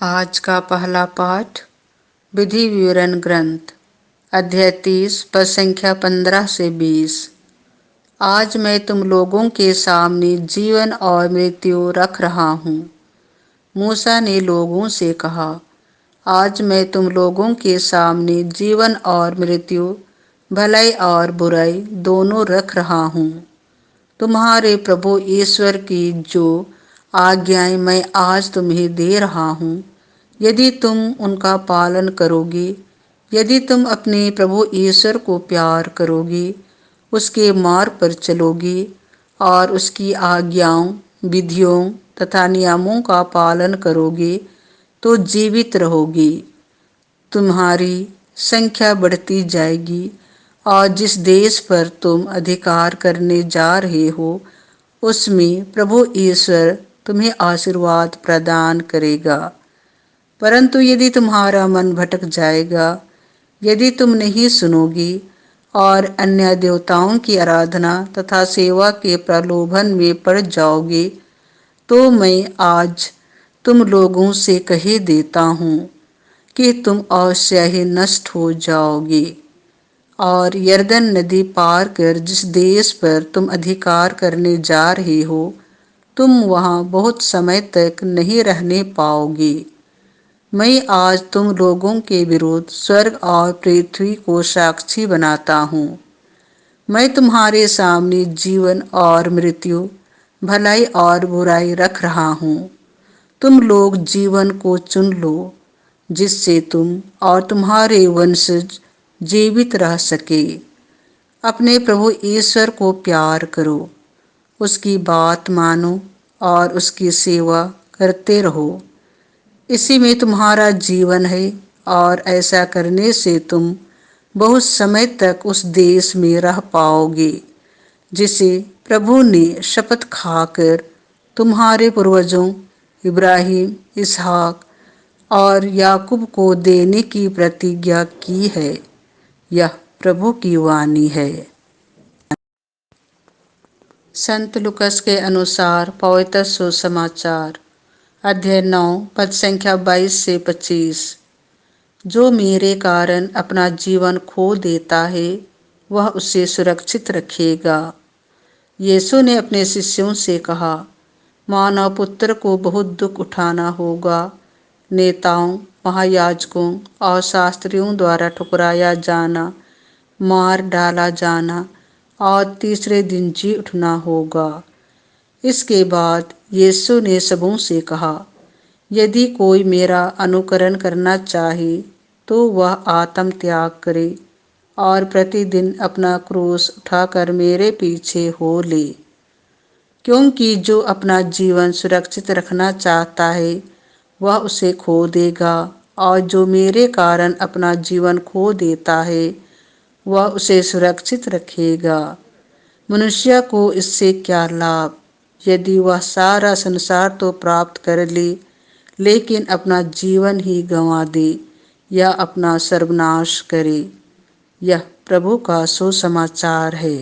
आज का पहला पाठ विधि विवरण ग्रंथ अध्याय 30 पद संख्या 15 से 20। आज मैं तुम लोगों के सामने जीवन और मृत्यु रख रहा हूँ। मूसा ने लोगों से कहा, आज मैं तुम लोगों के सामने जीवन और मृत्यु, भलाई और बुराई दोनों रख रहा हूँ। तुम्हारे प्रभु ईश्वर की जो आज्ञाएं मैं आज तुम्हें दे रहा हूँ, यदि तुम उनका पालन करोगे, यदि तुम अपने प्रभु ईश्वर को प्यार करोगे, उसके मार्ग पर चलोगे और उसकी आज्ञाओं, विधियों तथा नियमों का पालन करोगे, तो जीवित रहोगे। तुम्हारी संख्या बढ़ती जाएगी और जिस देश पर तुम अधिकार करने जा रहे हो, उसमें प्रभु ईश्वर तुम्हें आशीर्वाद प्रदान करेगा। परंतु यदि तुम्हारा मन भटक जाएगा, यदि तुम नहीं सुनोगे और अन्य देवताओं की आराधना तथा सेवा के प्रलोभन में पड़ जाओगे, तो मैं आज तुम लोगों से कह देता हूँ कि तुम अवश्य ही नष्ट हो जाओगे। और यरदन नदी पार कर जिस देश पर तुम अधिकार करने जा रहे हो, तुम वहाँ बहुत समय तक नहीं रहने पाओगे। मैं आज तुम लोगों के विरुद्ध स्वर्ग और पृथ्वी को साक्षी बनाता हूँ। मैं तुम्हारे सामने जीवन और मृत्यु, भलाई और बुराई रख रहा हूँ। तुम लोग जीवन को चुन लो, जिससे तुम और तुम्हारे वंशज जीवित रह सके। अपने प्रभु ईश्वर को प्यार करो, उसकी बात मानो और उसकी सेवा करते रहो। इसी में तुम्हारा जीवन है और ऐसा करने से तुम बहुत समय तक उस देश में रह पाओगे, जिसे प्रभु ने शपथ खाकर तुम्हारे पूर्वजों इब्राहिम, इसहाक और याकूब को देने की प्रतिज्ञा की है। यह प्रभु की वाणी है। संत लुकस के अनुसार पवित्र सुसमाचार अध्याय 9 पद संख्या 22 से 25। जो मेरे कारण अपना जीवन खो देता है, वह उसे सुरक्षित रखेगा। यीशु ने अपने शिष्यों से कहा, मानव पुत्र को बहुत दुख उठाना होगा। नेताओं, महायाजकों और शास्त्रियों द्वारा ठुकराया जाना, मार डाला जाना और तीसरे दिन जी उठना होगा। इसके बाद यीशु ने सबों से कहा, यदि कोई मेरा अनुकरण करना चाहे तो वह आत्म त्याग करे और प्रतिदिन अपना क्रूस उठाकर मेरे पीछे हो ले। क्योंकि जो अपना जीवन सुरक्षित रखना चाहता है, वह उसे खो देगा, और जो मेरे कारण अपना जीवन खो देता है, वह उसे सुरक्षित रखेगा। मनुष्य को इससे क्या लाभ, यदि वह सारा संसार तो प्राप्त कर ले, लेकिन अपना जीवन ही गंवा दे या अपना सर्वनाश करे। यह प्रभु का सुसमाचार है।